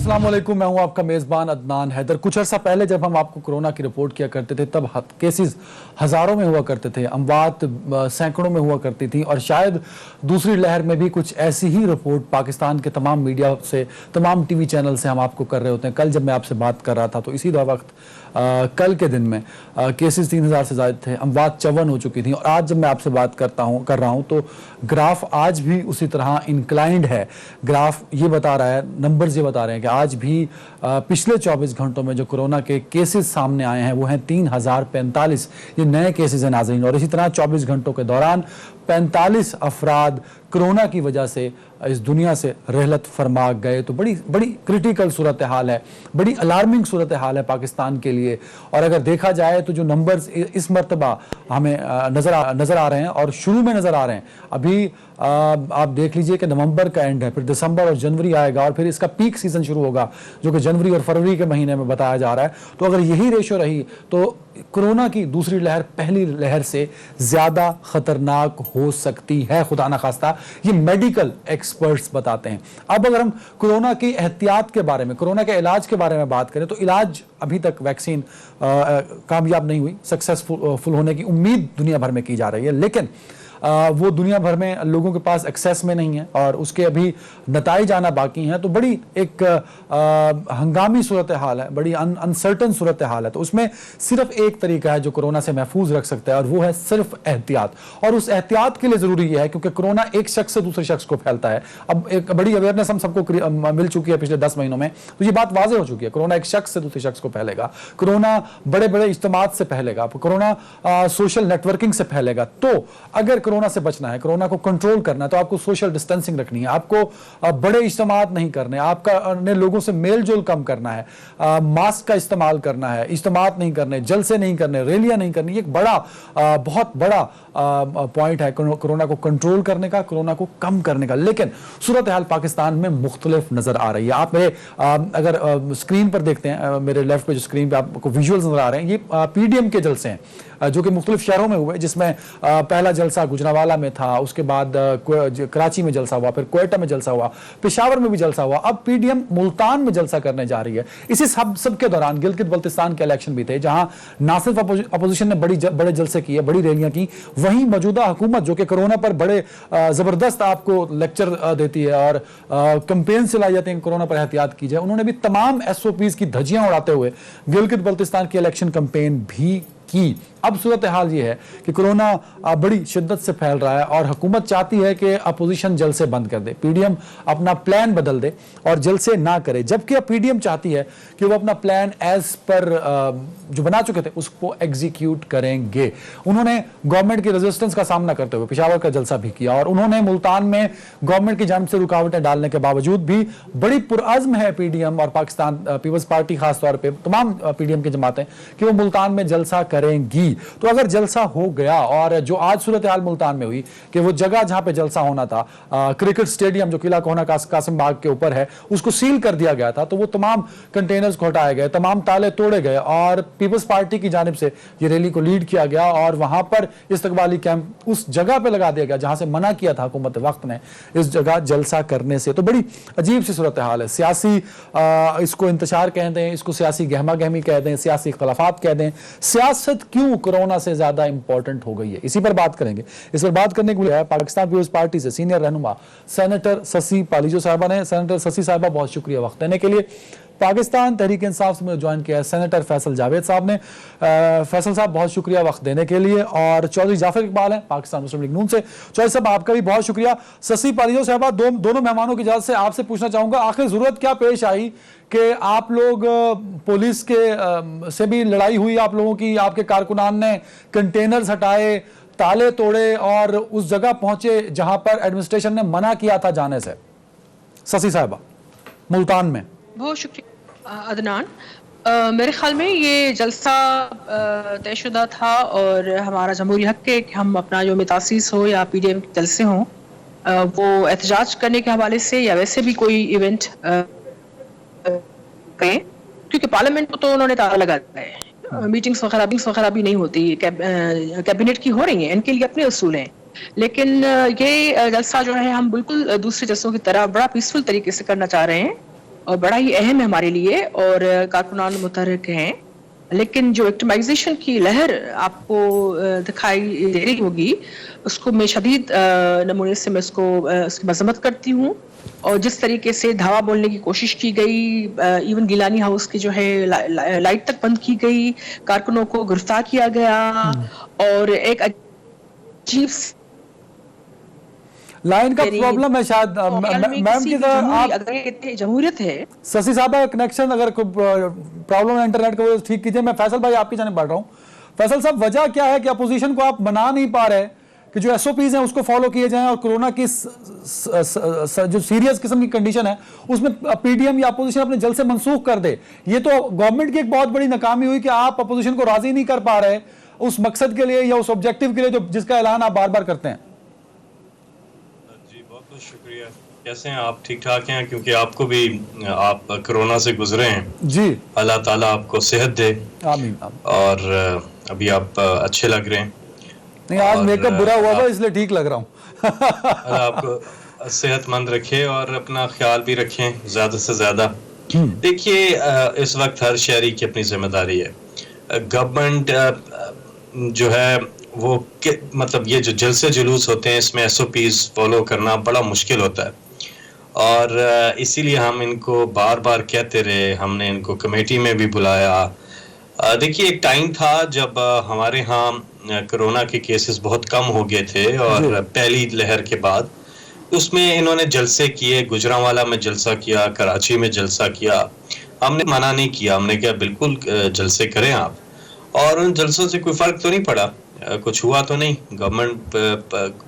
अस्सलाम वालेकुम, मैं हूं आपका मेज़बान अदनान हैदर। कुछ अर्सा पहले जब हम आपको कोरोना की रिपोर्ट किया करते थे तब केसेस हज़ारों में हुआ करते थे, अमवात सैकड़ों में हुआ करती थी और शायद दूसरी लहर में भी कुछ ऐसी ही रिपोर्ट पाकिस्तान के तमाम मीडिया से, तमाम टीवी चैनल से हम आपको कर रहे होते हैं। कल जब मैं आपसे बात कर रहा था तो इसी वक्त कल के दिन में केसेस 3000 से ज़्यादा थे, अमवात 54 हो चुकी थी। और आज जब मैं आपसे बात कर रहा हूँ तो ग्राफ आज भी उसी तरह इंक्लाइंड है। ग्राफ ये बता रहा है, नंबर्स ये बता रहे हैं कि आज भी पिछले 24 घंटों में जो कोरोना के केसेस सामने आए हैं वो हैं 3045। ये नए केसेस हैं नाज़रीन। और इसी तरह 24 घंटों के दौरान 45 अफराद कोरोना की वजह से इस दुनिया से रहलत फरमा गए। तो बड़ी बड़ी क्रिटिकल सूरत हाल है, बड़ी अलार्मिंग सूरत हाल है पाकिस्तान के लिए। और अगर देखा जाए तो जो नंबर्स इस मरतबा हमें नज़र आ रहे हैं और शुरू में नज़र आ रहे हैं, अभी आप देख लीजिए कि नवंबर का एंड है, फिर दिसंबर और जनवरी आएगा और फिर इसका पीक सीजन शुरू होगा जो कि जनवरी और फरवरी के महीने में बताया जा रहा है। तो अगर यही रेशो रही तो कोरोना की दूसरी लहर पहली लहर से ज़्यादा खतरनाक हो सकती है, खुदा ना खास्ता, ये मेडिकल एक्सपर्ट्स बताते हैं। अब अगर हम कोरोना की एहतियात के बारे में, कोरोना के इलाज के बारे में बात करें तो इलाज अभी तक वैक्सीन कामयाब नहीं हुई। सक्सेसफुल होने की उम्मीद दुनिया भर में की जा रही है, लेकिन वो दुनिया भर में लोगों के पास एक्सेस में नहीं है और उसके अभी नताइज आना बाकी हैं। तो बड़ी एक हंगामी सूरत हाल है, बड़ी अनसर्टन सूरत हाल है। तो उसमें सिर्फ एक तरीका है जो कोरोना से महफूज रख सकता है और वो है सिर्फ एहतियात। और उस एहतियात के लिए ज़रूरी यह है क्योंकि कोरोना एक शख्स से दूसरे शख्स को फैलता है। अब एक बड़ी अवेयरनेस हम सबको मिल चुकी है पिछले 10 महीनों में, तो ये बात वाज़ेह हो चुकी है। कोरोना एक शख्स से दूसरे शख्स को फैलेगा, कोरोना बड़े बड़े इज्तिमात से फैलेगा, कोरोना सोशल नेटवर्किंग से फैलेगा। तो अगर कोरोना से बचना है, कोरोना को कंट्रोल करना है, तो आपको सोशल डिस्टेंसिंग रखनी है, आपको बड़े इज्तिमात नहीं करने, आपका ने लोगों से मेल जोल कम करना है, मास्क का इस्तेमाल करना है, इज्तिमात नहीं करने, जलसे नहीं करने, रैलियां नहीं करनी। एक बड़ा बहुत बड़ा पॉइंट है कोरोना को कंट्रोल करने का, कोरोना को कम करने का। लेकिन सूरत हाल पाकिस्तान में मुख्तलिफ नजर आ रही है। आप मेरे अगर स्क्रीन पर देखते हैं, मेरे लेफ्ट पे जो स्क्रीन पे आपको विजुअल्स नजर आ रहे हैं, ये पीडीएम के जलसे हैं जो कि मुख्तलिफ शहरों में हुए, जिसमें पहला जलसा गुजरांवाला में था, उसके बाद कराची में जलसा हुआ, फिर क्वेटा में जलसा हुआ, पेशावर में भी जलसा हुआ, अब पीडीएम मुल्तान में जलसा करने जा रही है। इसी सब के दौरान गिलगित बल्तिस्तान के इलेक्शन भी थे जहां ना सिर्फ अपोजिशन ने बड़े जलसे किए, बड़ी रैलियां की, वहीं मौजूदा हुकूमत जो कि कोरोना पर बड़े जबरदस्त आपको लेक्चर देती है और कैंपेन चलाई जाती है कोरोना पर एहतियात की जाए, उन्होंने भी तमाम एसओपीज की धज्जियां उड़ाते हुए गिलगित बल्तिस्तान की इलेक्शन कैंपेन भी की। अब सूरत हाल ये है कि कोरोना बड़ी शिद्दत से फैल रहा है और हुकूमत चाहती है कि अपोजिशन जलसे बंद कर दे, पीडीएम अपना प्लान बदल दे और जलसे ना करे, जबकि अब पीडीएम चाहती है कि वो अपना प्लान एज पर जो बना चुके थे उसको एग्जीक्यूट करेंगे। उन्होंने गवर्नमेंट की रेजिस्टेंस का सामना करते हुए पेशावर का जलसा भी किया और उन्होंने मुल्तान में गवर्नमेंट की जानिब से रुकावटें डालने के बावजूद भी बड़ी पुरअज़्म है पीडीएम और पाकिस्तान पीपल्स पार्टी खासतौर पर तमाम पीडीएम की जमातें कि वो मुल्तान में जलसा करेंगी। तो अगर जलसा हो गया और जो आज सूरत हाल मुल्तान में हुई कि वो जगह जहां पे जलसा होना था, क्रिकेट स्टेडियम जो किला कोहना कासिम बाग के ऊपर है, उसको सील कर दिया गया था, तो वो तमाम कंटेनर्स को हटाए गए, तमाम ताले तोड़े गए और पीपल्स पार्टी की जानिब से ये रैली को लीड किया गया और वहां पर इस्तकबाली कैंप उस जगह पे लगा दिया गया जहां से मना किया था हुकूमत वक्त ने इस जगह जलसा करने से। तो बड़ी अजीब सी सूरत हाल है। सियासी इसको इंतशार कह दें, इसको सियासी गहमा गहमी कह दें, सियासी इख्तलाफात कह दें, सियासत क्यों कोरोना से ज्यादा इंपॉर्टेंट हो गई है, इसी पर बात करेंगे। इस पर बात करने के लिए पाकिस्तान पीपल्स पार्टी से सीनियर रहनुमा सेनेटर ससी पालीजो साहबा ने। सेनेटर ससी साहबा बहुत शुक्रिया वक्त देने के लिए। पाकिस्तान तहरीक इंसाफ से मुझे ज्वाइन किया है सेनेटर फैसल जावेद साहब ने। फैसल साहब बहुत शुक्रिया वक्त देने के लिए। और चौधरी जाफर इकबाल हैं पाकिस्तान मुस्लिम लीग नून से। चौधरी साहब आपका भी बहुत शुक्रिया। ससी पालीजो साहबा दोनों मेहमानों की इजाजत से आपसे पूछना चाहूंगा, आखिर जरूरत क्या पेश आई कि आप लोग पुलिस के से भी लड़ाई हुई आप लोगों की, आपके कारकुनान ने कंटेनर्स हटाए, ताले तोड़े और उस जगह पहुंचे जहां पर एडमिनिस्ट्रेशन ने मना किया था जाने से? ससी साहबा मुल्तान में। बहुत शुक्रिया अदनान। मेरे ख्याल में ये जलसा तयशुदा था और हमारा जमहूरी हक है कि हम अपना जो मितासीस हो या पीडीएम के जलसे हों वो एहतजाज करने के हवाले से या वैसे भी कोई इवेंट करें, क्योंकि पार्लियामेंट को तो उन्होंने ताला लगा दिया है, मीटिंग्स वगैरह भी नहीं होती, कैबिनेट की हो रही हैं, इनके लिए अपने उसूल हैं। लेकिन ये जलसा जो है हम बिल्कुल दूसरे जलसों की तरह बड़ा पीसफुल तरीके से करना चाह रहे हैं और बड़ा ही अहम है हमारे लिए, और कारकुनान मुतहर्रिक हैं। लेकिन जो विक्टिमाइजेशन की लहर आपको दिखाई दे रही होगी, उसको मैं शदीद नमूने से मैं उसकी मजम्मत करती हूँ। और जिस तरीके से धावा बोलने की कोशिश की गई, इवन गिलानी हाउस की जो है लाइट तक बंद की गई, कारकुनों को गिरफ्तार किया गया, और एक अजीब लाइन का प्रॉब्लम है शायद मैम की तरह आप। अगर ये जमहूरियत है। शशि साहब का कनेक्शन अगर कोई प्रॉब्लम है इंटरनेट का, वो ठीक कीजिए। मैं फैसल भाई आपकी जाने बढ़ रहा हूँ। फैसल साहब, वजह क्या है कि अपोजिशन को आप मना नहीं पा रहे कि जो एसओपीज हैं उसको फॉलो किए जाएं, और कोरोना की जो सीरियस किस्म की कंडीशन है उसमें पीडीएम या अपोजिशन अपने जल्द से मनसूख कर दे? ये तो गवर्नमेंट की एक बहुत बड़ी नाकामी हुई कि आप अपोजिशन को राजी नहीं कर पा रहे उस मकसद के लिए या उस ऑब्जेक्टिव के लिए जो जिसका ऐलान आप बार बार करते हैं। जी बहुत बहुत शुक्रिया। कैसे हैं आप? ठीक ठाक हैं? क्योंकि आपको भी, आप कोरोना से गुजरे हैं जी। अल्लाह ताला आपको सेहत दे। आमीन। और अभी आप अच्छे लग रहे हैं। नहीं, आज मेकअप बुरा हुआ था इसलिए ठीक लग रहा हूँ। अल्लाह आपको सेहतमंद रखे और अपना ख्याल भी रखें ज्यादा से ज्यादा। देखिए, इस वक्त हर शहरी की अपनी जिम्मेदारी है। गवर्नमेंट जो है वो मतलब ये जो जलसे जुलूस होते हैं इसमें एसओपीज फॉलो करना बड़ा मुश्किल होता है, और इसीलिए हम इनको बार बार कहते रहे। हमने इनको कमेटी में भी बुलाया। देखिए, एक टाइम था जब हमारे यहाँ कोरोना के केसेस बहुत कम हो गए थे, और पहली लहर के बाद उसमें इन्होंने जलसे किए। गुजरांवाला में जलसा किया, कराची में जलसा किया। हमने मना नहीं किया, हमने कहा बिल्कुल जलसे करें आप, और उन जलसों से कोई फर्क तो नहीं पड़ा, कुछ हुआ तो नहीं, गवर्नमेंट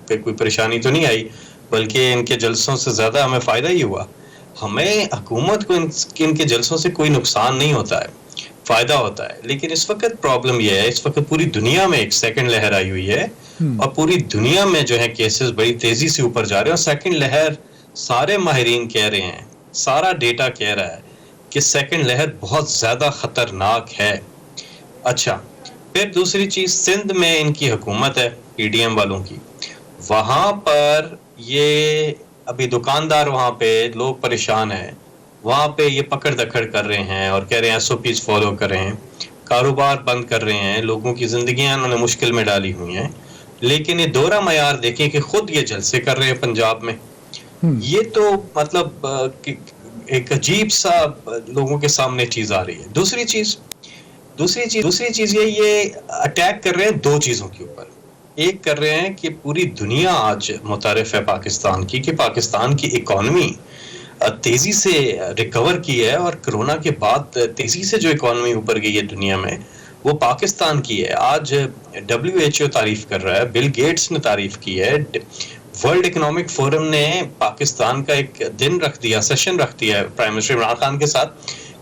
पे कोई परेशानी तो नहीं आई, बल्कि इनके जलसों से ज्यादा हमें फायदा ही हुआ। हमें हुकूमत को इनके जलसों से कोई नुकसान नहीं होता है, फायदा होता है। लेकिन इस वक्त प्रॉब्लम यह है, इस वक्त पूरी दुनिया में एक सेकंड लहर आई हुई है, और पूरी दुनिया में जो है केसेस बड़ी तेजी से ऊपर जा रहे हैं। और सेकंड लहर, सारे माहिरीन कह रहे हैं, सारा डेटा कह रहा है कि सेकंड लहर बहुत ज्यादा खतरनाक है। अच्छा, फिर दूसरी चीज, सिंध में इनकी हुकूमत है पीडीएम वालों की। वहां पर ये अभी दुकानदार, वहां पे लोग परेशान हैं, वहां पे ये पकड़ दखड़ कर रहे हैं और कह रहे हैं एसओपीज फॉलो कर रहे हैं, कारोबार बंद कर रहे हैं, लोगों की जिंदगियां उन्होंने मुश्किल में डाली हुई हैं। लेकिन ये दोहरा मयार देखें कि खुद ये जलसे कर रहे हैं पंजाब में। ये तो मतलब एक अजीब सा लोगों के सामने चीज आ रही है। दूसरी चीज ये अटैक कर रहे हैं दो चीजों के ऊपर। एक कर रहे हैं कि पूरी दुनिया आज मुतारिफ है पाकिस्तान की, कि पाकिस्तान की इकॉनमी तेजी से रिकवर की है, और कोरोना के बाद तेजी से जो इकॉनमी ऊपर गई है दुनिया में, वो पाकिस्तान की है। आज WHO तारीफ कर रहा है, बिल गेट्स ने तारीफ की है, वर्ल्ड इकोनॉमिक फोरम ने पाकिस्तान का एक दिन रख दिया, सेशन रख दिया है प्राइम मिनिस्टर इमरान खान के साथ,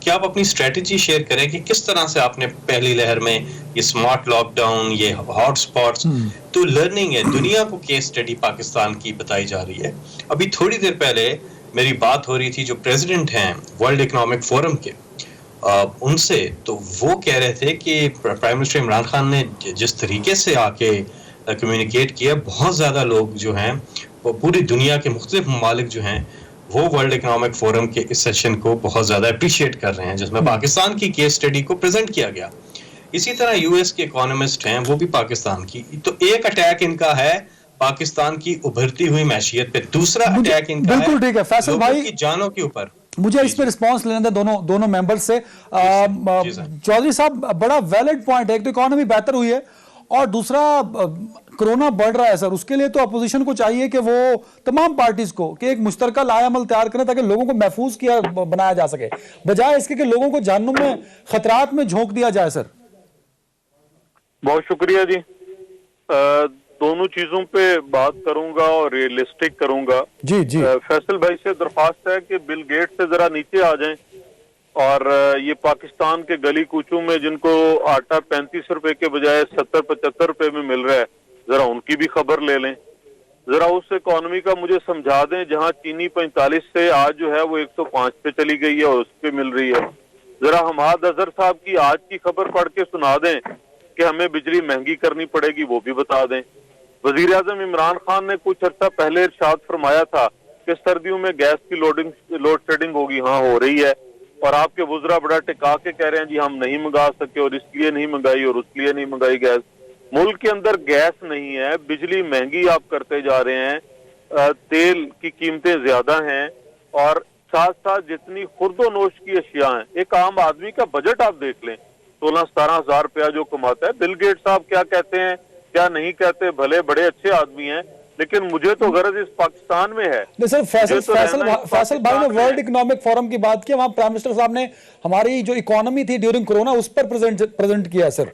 कि आप अपनी स्ट्रेटजी शेयर करें कि किस तरह से आपने पहली लहर में ये स्मार्ट लॉकडाउन, ये हॉट स्पॉट्स, तो लर्निंग है, दुनिया को केस स्टडी पाकिस्तान की बताई जा रही है। अभी थोड़ी देर पहले मेरी बात हो रही थी जो प्रेसिडेंट हैं वर्ल्ड इकोनॉमिक फोरम के, उनसे, तो वो कह रहे थे कि प्राइम मिनिस्टर इमरान खान ने जिस तरीके से आके कम्युनिकेट किया, बहुत ज़्यादा लोग जो हैं वो पूरी दुनिया के मुख्तलिफ ममालिक जो हैं वो वर्ल्ड इकोनॉमिक फोरम के इस सेशन को बहुत ज़्यादा अप्रिशिएट कर रहे हैं, जिसमें पाकिस्तान की केस स्टडी को प्रेजेंट किया गया। इसी तरह यूएस के इकोनॉमिस्ट हैं, वो भी पाकिस्तान की। तो एक अटैक इनका है पाकिस्तान की उभरती हुई मैशियत पे, दूसरा अटैक इनका है बिल्कुल ठीक है फैसल भाई, की जानों के ऊपर। मुझे इस पे रिस्पांस लेने दें दोनों मेंबर्स से। चौधरी साहब, बड़ा वैलिड पॉइंट है। एक तो इकोनॉमी बेहतर हुई है, और दूसरा कोरोना बढ़ रहा है सर। उसके लिए तो अपोजिशन को चाहिए कि वो तमाम पार्टीज को कि एक मुश्तरका लायामल तैयार करें ताकि लोगों को महफूज किया बनाया जा सके, बजाय इसके कि लोगों को जहन्नुम में खतरात में झोंक दिया जाए। सर बहुत शुक्रिया जी। दोनों चीजों पे बात करूंगा और रियलिस्टिक करूंगा। जी जी। फैसल भाई से दरख्वास्त है कि बिल गेट से जरा नीचे आ जाएं, और ये पाकिस्तान के गली कूचों में जिनको आटा 35 रुपए के बजाय 70-75 रुपए में मिल रहा है, जरा उनकी भी खबर ले लें। जरा उस इकोनॉमी का मुझे समझा दें जहां चीनी 45 से आज जो है वो 105 पे चली गई है और उस पे मिल रही है। जरा हमाद अजहर साहब की आज की खबर पढ़ के सुना दें कि हमें बिजली महंगी करनी पड़ेगी, वो भी बता दें। वजीर आजम इमरान खान ने कुछ अर्सा पहले इरशाद फरमाया था कि सर्दियों में गैस की लोड शेडिंग होगी। हाँ, हो रही है, और आपके वुज़रा बड़ा टिका के कह रहे हैं जी हम नहीं मंगा सके और इसलिए नहीं मंगाई और उसलिए नहीं मंगाई गैस। मुल्क के अंदर गैस नहीं है, बिजली महंगी आप करते जा रहे हैं, तेल की कीमतें ज्यादा हैं, और साथ साथ जितनी खुर्दोनोश की अशिया हैं, एक आम आदमी का बजट आप देख लें, 16-17 हजार रुपया जो कमाता है। बिल गेट्स साहब क्या कहते हैं क्या नहीं कहते, भले बड़े अच्छे आदमी हैं, लेकिन मुझे तो गरज इस पाकिस्तान में है। नहीं सर, फैसल भाई ने वर्ल्ड इकोनॉमिक फोरम की बात की, वहां प्राइम मिनिस्टर साहब ने हमारी जो इकोनॉमी थी ड्यूरिंग कोरोना उस पर प्रेजेंट किया सर,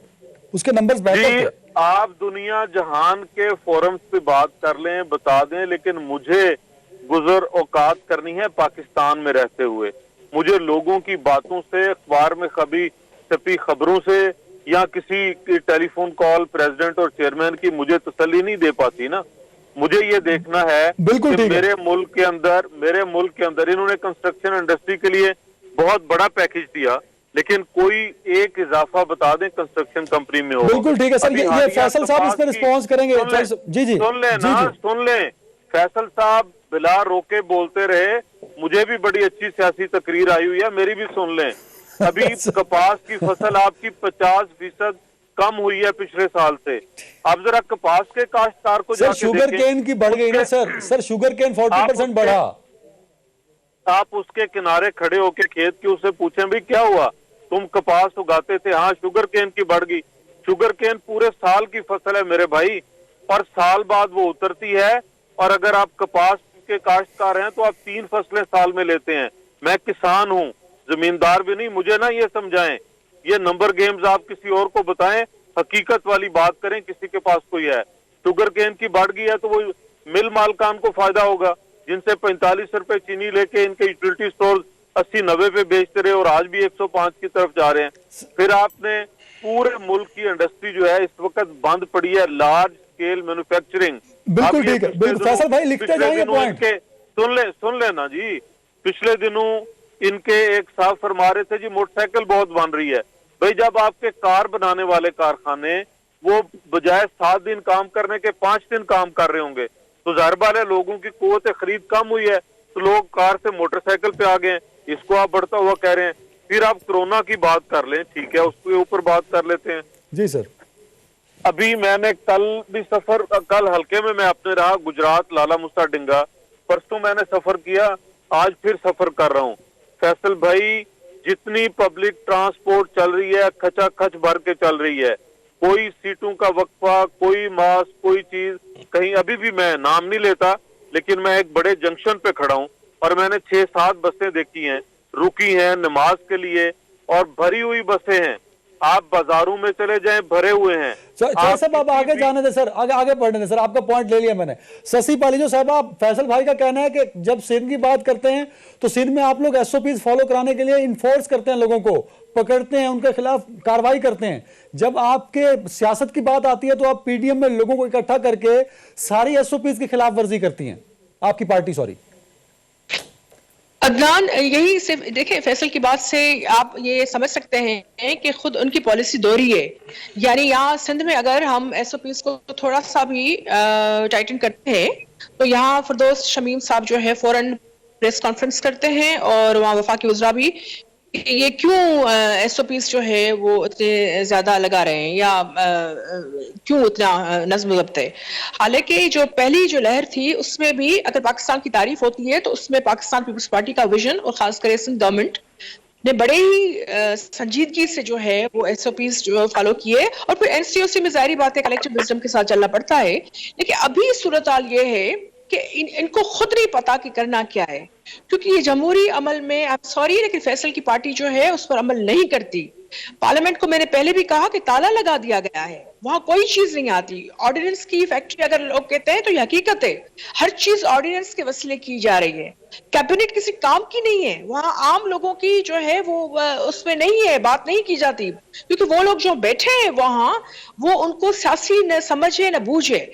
उसके नंबर्स बेहतर थे। आप दुनिया जहान के फोरम्स पे बात कर लें, बता दें, लेकिन मुझे गुजर औकात करनी है पाकिस्तान में रहते हुए। मुझे लोगों की बातों से, अखबार में कभी छपी खबरों से, या किसी की टेलीफोन कॉल प्रेसिडेंट और चेयरमैन की मुझे तसल्ली नहीं दे पाती ना। मुझे ये देखना है कि मेरे मुल्क के अंदर इन्होंने कंस्ट्रक्शन इंडस्ट्री के लिए बहुत बड़ा पैकेज दिया, लेकिन कोई एक इजाफा बता दें कंस्ट्रक्शन कंपनी में हो। बिल्कुल ठीक है सर, ये फैसल साहब इस पर रिस्पॉन्स करेंगे। जी जी सुन लें, फैसल साहब बिला रोके बोलते रहे, मुझे भी बड़ी अच्छी सियासी तकरीर आई हुई है, मेरी भी सुन लें। अभी कपास की फसल आपकी 50% कम हुई है पिछले साल से। अब जरा कपास के काश्तकार को सर शुगर केन की बढ़ गई ना सर शुगर केन 40% बढ़ा। आप उसके किनारे खड़े होके खेत के उससे पूछें भाई क्या हुआ, तुम कपास उगाते थे, हाँ शुगर केन की बढ़ गई। शुगर केन पूरे साल की फसल है मेरे भाई, और साल बाद वो उतरती है। और अगर आप कपास के काश्तकार हैं तो आप 3 फसलें साल में लेते हैं। मैं किसान हूँ, जमींदार भी नहीं, मुझे ना ये समझाएं, ये नंबर गेम्स आप किसी और को बताएं, हकीकत वाली बात करें, किसी के पास कोई है। शुगर केन की बढ़ गई है तो वो मिल मालकान को फायदा होगा, जिनसे 45 रुपए चीनी लेके इनके यूटिलिटी स्टोर 80-90 पे बेचते रहे और आज भी 105 की तरफ जा रहे हैं। फिर आपने पूरे मुल्क की इंडस्ट्री जो है इस वक्त बंद पड़ी है, लार्ज स्केल मैन्युफैक्चरिंग। बिल्कुल ठीक है, बिल्कुल फैसल भाई लिखते जाइए पॉइंट। सुन लेना जी, पिछले दिनों इनके एक साहब फरमा रहे थे जी मोटरसाइकिल बहुत बन रही है। भाई जब आपके कार बनाने वाले कारखाने वो बजाय 7 दिन काम करने के 5 दिन काम कर रहे होंगे, तो जाहिर बात है लोगों की कुव्वत खरीद कम हुई है, तो लोग कार से मोटरसाइकिल पे आ गए। इसको आप बढ़ता हुआ कह रहे हैं। फिर आप कोरोना की बात कर लें, ठीक है, उसके ऊपर बात कर लेते हैं। जी सर, अभी मैंने कल हल्के में मैं अपने रहा गुजरात, लाला मुसा डिंगा, परसों मैंने सफर किया, आज फिर सफर कर रहा हूँ। फैसल भाई, जितनी पब्लिक ट्रांसपोर्ट चल रही है खचाखच भर के चल रही है, कोई सीटों का वक्फा, कोई मास्क, कोई चीज कहीं। अभी भी मैं नाम नहीं लेता, लेकिन मैं एक बड़े जंक्शन पे खड़ा हूँ और मैंने 6-7 बसें देखी हैं, रुकी हैं नमाज के लिए, और भरी हुई बसें हैं। आप बाजारों में चले जाएं, भरे हुए हैं। साहब आप आगे जाने दे सर, आगे बढ़ने दे सर, आपका पॉइंट ले लिया मैंने। शशि पालीजो साहब, आप फैसल भाई का कहना है कि जब सिंध की बात करते हैं तो सिंध में आप लोग SOPs फॉलो कराने के लिए इन्फोर्स करते हैं, लोगों को पकड़ते हैं, उनके खिलाफ कार्रवाई करते हैं। जब आपके सियासत की बात आती है तो आप PDM में लोगों को इकट्ठा करके सारी SOPs की खिलाफ वर्जी करती हैं, आपकी पार्टी। सॉरी अदनान, यही सिर्फ देखें, फैसल की बात से आप ये समझ सकते हैं कि खुद उनकी पॉलिसी दोहरी है। यानी यहाँ सिंध में अगर हम SOPs को थोड़ा सा भी टाइटन करते हैं तो यहाँ फिरदौस शमीम साहब जो है फौरन प्रेस कॉन्फ्रेंस करते हैं, और वहाँ वफाकी वज़रा भी ये क्यों SOPs जो है वो इतने ज्यादा लगा रहे हैं, या क्यों इतना नज्म ज़ब्त है। हालांकि जो पहली जो लहर थी उसमें भी अगर पाकिस्तान की तारीफ होती है तो उसमें पाकिस्तान पीपल्स पार्टी का विजन और खासकर सिंध गवर्नमेंट ने बड़े ही संजीदगी से जो है वो SOPs जो फॉलो किए, और फिर NCOC में जाहिर बात है कलेक्टिव विजडम के साथ चलना पड़ता है। लेकिन अभी सूरत हाल ये है कि इनको खुद नहीं पता कि करना क्या है, क्योंकि ये जमहूरी अमल में, आप सॉरी, लेकिन फैसल की पार्टी जो है उस पर अमल नहीं करती। पार्लियामेंट को मैंने पहले भी कहा कि ताला लगा दिया गया है, वहां कोई चीज नहीं आती। ऑर्डिनेंस की फैक्ट्री अगर लोग कहते हैं तो ये हकीकत है, हर चीज ऑर्डिनेंस के वसीले की जा रही है। कैबिनेट किसी काम की नहीं है, वहां आम लोगों की जो है वो उसमें नहीं है, बात नहीं की जाती, क्योंकि वो लोग जो बैठे हैं वहां वो उनको सियासी न समझे न बूझे।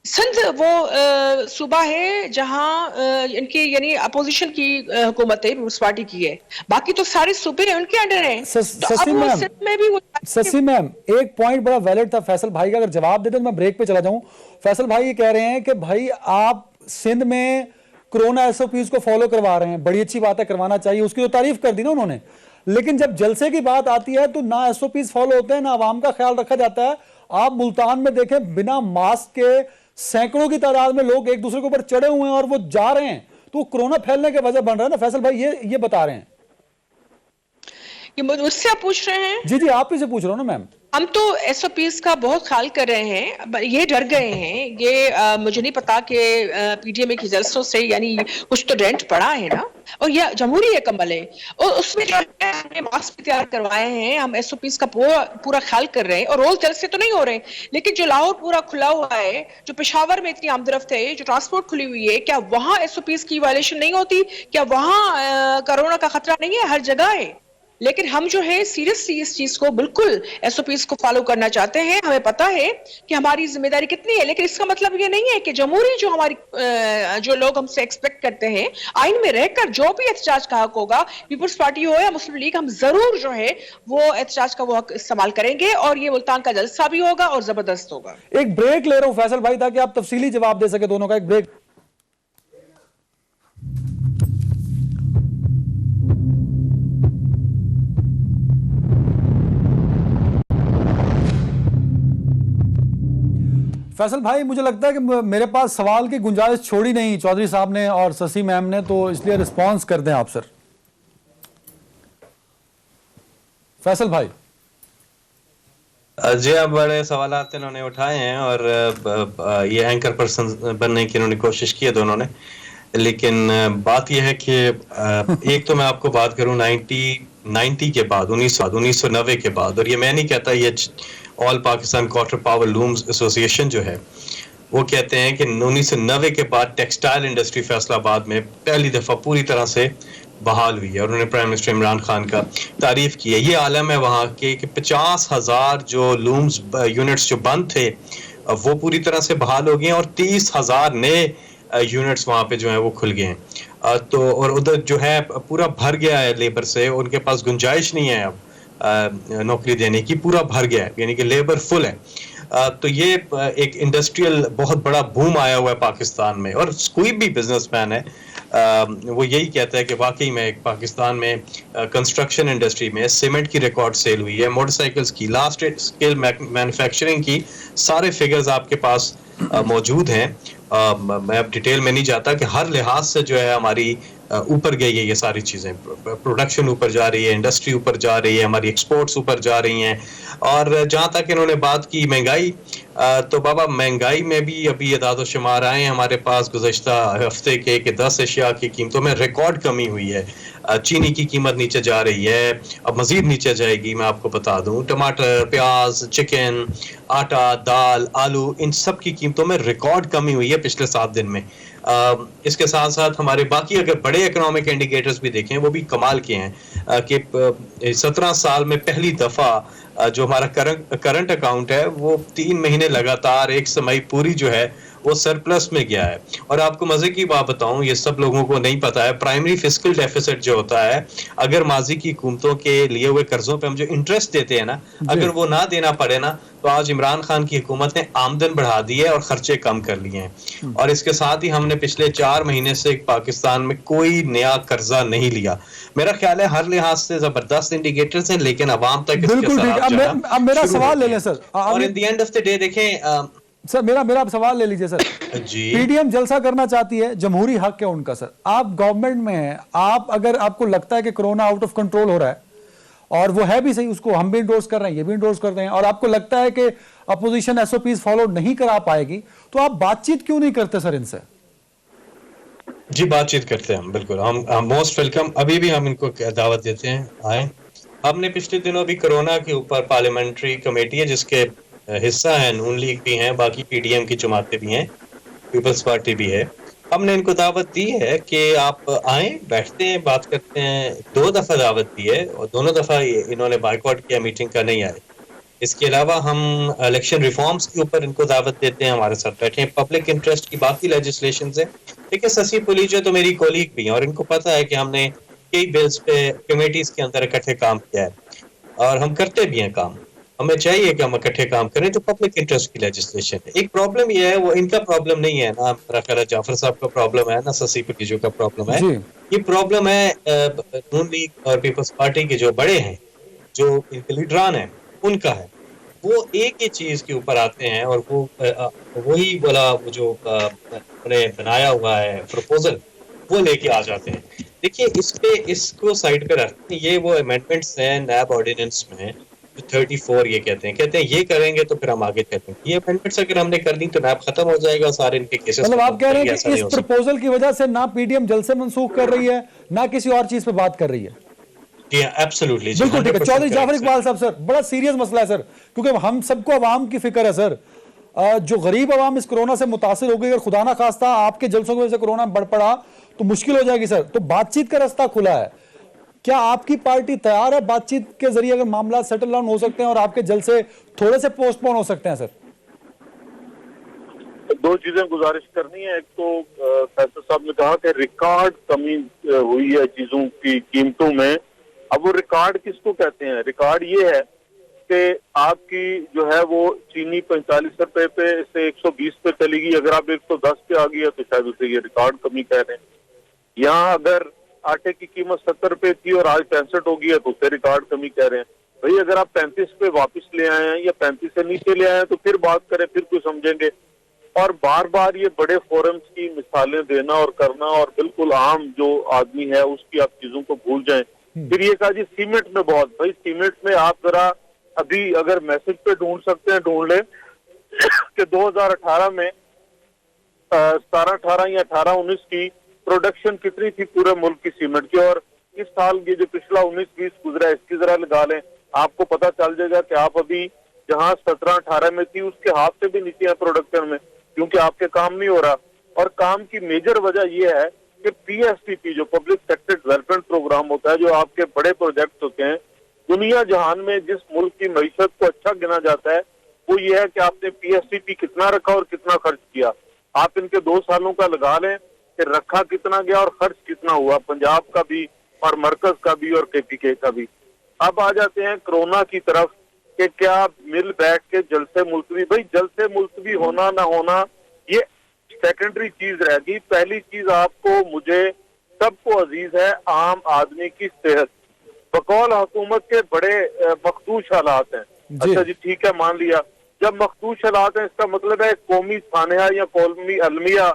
सिंध वो सूबा है जहां इनकी यानी अपोजिशन की हुकूमत है, पीपल्स पार्टी की है, बाकी तो सारे सूबे उनके अंडर हैं। शशि मैम, एक पॉइंट बड़ा वैलिड था फैसल भाई का, अगर जवाब दे दे तो मैं ब्रेक पे चला जाऊं। फैसल भाई ये कह रहे हैं कि भाई आप सिंध में कोरोना एसओपीज को फॉलो करवा रहे हैं, बड़ी अच्छी बात है, करवाना चाहिए, उसकी तो तारीफ कर दी ना उन्होंने। लेकिन जब जलसे की बात आती है तो ना एसओपीज फॉलो होते हैं, ना आवाम का ख्याल रखा जाता है। आप मुल्तान में देखें, बिना मास्क के सैकड़ों की तादाद में लोग एक दूसरे के ऊपर चढ़े हुए हैं और वो जा रहे हैं, तो कोरोना फैलने के वजह बन रहा है ना। फैसल भाई ये बता रहे हैं। ये मुझसे आप पूछ रहे हैं? जी आप ही से पूछ रहा हूँ ना मैम। हम तो एसओपीज का बहुत ख्याल कर रहे हैं, ये डर गए हैं। ये मुझे नहीं पता कि पीटीएम के जलसों से यानी कुछ तो डेंट पड़ा है ना, और यह जमहूरी एक अमल है और उसमें जो है हमने मास्क भी तैयार करवाए हैं, हम एसओपीज का पूरा ख्याल कर रहे हैं। और रोज जलसे तो नहीं हो रहे, लेकिन जो लाहौर पूरा खुला हुआ है, जो पेशावर में इतनी आमदरफ्त है, जो ट्रांसपोर्ट खुली हुई है, क्या वहां एसओपीज की वायलेशन नहीं होती? क्या वहां कोरोना का खतरा नहीं है? हर जगह है। लेकिन हम जो है सीरियसली इस चीज को बिल्कुल एसओपीज को फॉलो करना चाहते हैं। हमें पता है कि हमारी जिम्मेदारी कितनी है, लेकिन इसका मतलब ये नहीं है कि जमहूरी जो हमारी जो लोग हमसे एक्सपेक्ट करते हैं, आइन में रहकर जो भी एहतजाज का हक होगा, पीपल्स पार्टी हो या मुस्लिम लीग, हम जरूर जो है वो एहतजाज का वो हक इस्तेमाल करेंगे और ये मुल्तान का जलसा भी होगा और जबरदस्त होगा। एक ब्रेक ले रहा हूं फैसल भाई, ताकि आप तफसीली जवाब दे सके दोनों का। एक ब्रेक। फैसल भाई, मुझे लगता है कि मेरे पास सवाल की गुंजाइश छोड़ी नहीं चौधरी साहब ने और शशि मैम ने, तो इसलिए रिस्पांस कर दें आप सर। फैसल भाई जी, आप बड़े सवाल इन्होंने उठाए हैं और ये एंकर पर्सन बनने की इन्होंने कोशिश की है दोनों ने। लेकिन बात यह है कि एक तो मैं आपको बात करूं 90 के बाद, 1990 के बाद, और ये मैं नहीं कहता, ये all Pakistan quarter power looms association जो है वो कहते हैं कि 1990 के बाद टेक्सटाइल इंडस्ट्री फैसलाबाद में पहली दफा पूरी तरह से बहाल हुई है। और उन्होंने प्राइम मिनिस्टर इमरान खान का तारीफ की है। ये आलम है वहाँ के कि 50,000 जो लूम्स यूनिट्स जो बंद थे वो पूरी तरह से बहाल हो गए हैं और 30,000 नए यूनिट्स वहाँ पे जो है वो खुल गए हैं। तो और उधर जो है पूरा भर गया है लेबर से, उनके पास गुंजाइश नहीं है अब नौकरी देने की, पूरा भर गया है, यानी कि लेबर फुल है। तो ये एक इंडस्ट्रियल बहुत बड़ा बूम आया हुआ है पाकिस्तान में। और कोई भी बिजनेसमैन है वो यही कहता है कि वाकई में पाकिस्तान में कंस्ट्रक्शन इंडस्ट्री में सीमेंट की रिकॉर्ड सेल हुई है, मोटरसाइकिल्स की, लार्ज स्केल मैन्युफैक्चरिंग की, सारे फिगर्स आपके पास मौजूद हैं। मैं अब डिटेल में नहीं जाता कि हर लिहाज से जो है हमारी ऊपर गई है ये सारी चीज़ें, प्रोडक्शन ऊपर जा रही है, इंडस्ट्री ऊपर जा रही है, हमारी एक्सपोर्ट्स ऊपर जा रही हैं। और जहाँ तक इन्होंने बात की महंगाई, तो बाबा महंगाई में भी अभी अदाद शुमार आए हैं हमारे पास गुज़श्ता हफ्ते के कि 10 अशिया की कीमतों में रिकॉर्ड कमी हुई है। चीनी की कीमत नीचे जा रही है, अब मज़ीद नीचे जाएगी। मैं आपको बता दूं, टमाटर, प्याज, चिकन, आटा, दाल, आलू, इन सब की कीमतों में रिकॉर्ड कमी हुई है पिछले 7 दिन में। इसके साथ साथ हमारे बाकी अगर बड़े इकोनॉमिक इंडिकेटर्स भी देखें वो भी कमाल के हैं कि 17 साल में पहली दफ़ा जो हमारा करंट अकाउंट है वो 3 महीने लगातार एक समय पूरी जो है वो सरप्लस में गया है। और आपको मजे की बात बताऊं, ये सब लोगों को नहीं पता है, प्राइमरी फिस्कल डेफिसिट जो होता है, अगर माजी की हुकूमतों के लिए हुए कर्जों पे हम जो इंटरेस्ट देते हैं ना, अगर वो ना देना पड़े ना, तो आज इमरान खान की हुकूमत ने आमदन बढ़ा दी है और खर्चे कम कर लिए हैं। और इसके साथ ही हमने पिछले 4 महीने से पाकिस्तान में कोई नया कर्जा नहीं लिया। मेरा ख्याल है हर लिहाज से जबरदस्त इंडिकेटर्स हैं, लेकिन अवाम तक अब मेरा सवाल ले लें सर। और in the end of the day देखें सर, मेरा सवाल ले लीजिए सर। जी, पीडीएम जलसा करना चाहती है, जमहूरी हक है उनका सर। आप गवर्नमेंट में हैं, आप अगर आपको लगता है कि कोरोना आउट ऑफ कंट्रोल हो रहा है, और वो है भी सही, उसको हम भी इंडोर्स कर रहे हैं, ये भी इंडोर्स कर रहे हैं, और आपको लगता है कि अपोजिशन एसओपीज फॉलो नहीं करा पाएगी, तो आप बातचीत क्यों नहीं करते सर इनसे? जी, बातचीत करते हैं हम, बिल्कुल। हम मोस्ट वेलकम, अभी भी हम इनको दावत देते हैं, आए। हमने पिछले दिनों भी कोरोना के ऊपर पार्लियामेंट्री कमेटी है जिसके हिस्सा है, नून लीग भी हैं, बाकी पीडीएम की जमातें भी हैं, पीपल्स पार्टी भी है। हमने इनको दावत दी है कि आप आए, बैठते हैं, बात करते हैं। 2 दफा दावत दी है और दोनों दफा इन्होंने बायकॉट किया, मीटिंग का नहीं आए। इसके अलावा हम इलेक्शन रिफॉर्म्स के ऊपर इनको दावत देते हैं, हमारे साथ बैठे हैं। पब्लिक इंटरेस्ट की बाकी लेजिस्लेशन है, देखिए शशि पुलिजो तो मेरी कोलीग भी हैं और इनको पता है कि हमने कई बिल्स पे कमेटीज के अंदर इकट्ठे काम किया है और हम करते भी हैं काम। हमें चाहिए कि हम इकट्ठे काम करें जो पब्लिक इंटरेस्ट की लेजिस्लेशन है। एक प्रॉब्लम ये है, वो इनका प्रॉब्लम नहीं है ना, मेरा ख्याल है जाफर साहब का प्रॉब्लम है ना, शशि भतीजों का प्रॉब्लम है। जी। ये प्रॉब्लम है नून लीग और पीपल्स पार्टी के जो बड़े हैं, जो इनके लीडरान हैं, उनका है। वो एक ही चीज के ऊपर आते हैं और वो वही बोला, वो जो उन्होंने बनाया हुआ है प्रपोजल, वो लेके आ जाते हैं। देखिए, इस पे इसको साइड पे रखते हैं। ये वो अमेंडमेंट्स हैं नैब ऑर्डिनेंस में, जो 34 ये कहते हैं ये करेंगे तो फिर हम आगे चलेंगे। ये अमेंडमेंट्स अगर हमने कर दी तो नैब खत्म हो जाएगा, सारे इनके केसेस। मतलब आप कह रहे हैं कि इस प्रपोजल की वजह से ना पीडीएम जल्द से मनसूख कर रही है, ना किसी और चीज पे बात कर रही है। जी एब्सोल्युटली, बिल्कुल ठीक है। चौधरी जाफर इकबाल साहब, सर बड़ा सीरियस मसला है सर, क्योंकि हम सबको अवाम की फिक्र है सर। जो गरीब अवाम इस कोरोना से मुतासिर हो गई, अगर खुदा ना खास्ता आपके जलसों की वजह से कोरोना बढ़ पड़ा तो मुश्किल हो जाएगी सर। तो बातचीत का रास्ता खुला है, क्या आपकी पार्टी तैयार है बातचीत के जरिए अगर मामला सेटल डाउन हो सकते हैं और आपके जलसे थोड़े से पोस्टपोन हो सकते हैं सर? दो चीजें गुजारिश करनी है। एक तो फैसल साहब ने कहा कि रिकॉर्ड कमी हुई है चीजों की कीमतों में। अब वो रिकॉर्ड किसको कहते हैं? रिकॉर्ड ये है कि आपकी जो है वो चीनी 45 रुपए पे से 120 पे चलेगी, अगर आप 110 पे आ गई है तो शायद उसे ये रिकॉर्ड कमी कह रहे हैं। यहाँ अगर आटे की कीमत 70 रुपए थी और आज 65 हो गई है तो उसे रिकॉर्ड कमी कह रहे हैं। भाई अगर आप 35 पे वापस ले आए हैं या 35 से नीचे ले आए हैं तो फिर बात करें, फिर कुछ समझेंगे। और बार बार ये बड़े फोरम्स की मिसालें देना और करना, और बिल्कुल आम जो आदमी है उसकी आप चीजों को भूल जाएं। फिर ये कहा जी सीमेंट में बहुत, भाई सीमेंट में आप जरा अभी अगर मैसेज पे ढूंढ सकते हैं ढूंढ ले कि 2018 में 17-18 या 18-19 की प्रोडक्शन कितनी थी पूरे मुल्क की सीमेंट की, और इस साल ये जो पिछला 19-20 गुजरा है इसकी जरा लगा लें, आपको पता चल जाएगा कि आप अभी जहां 17-18 में थी उसके हाथ से भी नीचे है प्रोडक्शन में, क्योंकि आपके काम नहीं हो रहा। और काम की मेजर वजह यह है कि पीएसटीपी जो पब्लिक सेक्टर डेवलपमेंट प्रोग्राम होता है, जो आपके बड़े प्रोजेक्ट होते हैं, दुनिया जहान में जिस मुल्क की मईशत को अच्छा गिना जाता है वो ये है कि आपने पीएसटीपी कितना रखा और कितना खर्च किया। आप इनके 2 सालों का लगा लें कि रखा कितना गया और खर्च कितना हुआ, पंजाब का भी और मरकज का भी और केपीके का भी। अब आ जाते हैं कोरोना की तरफ कि क्या मिल बैठ के जलसे मुलतवी, भाई जलसे मुलतवी होना ना होना ये सेकेंडरी चीज रहेगी। पहली चीज आपको मुझे सबको अजीज है आम आदमी की सेहत। बकौल हुकूमत के बड़े मखदूश हालात हैं। अच्छा जी ठीक है, मान लिया जब मखदूश हालात हैं इसका मतलब है कौमी सानहा या कौमी अलमिया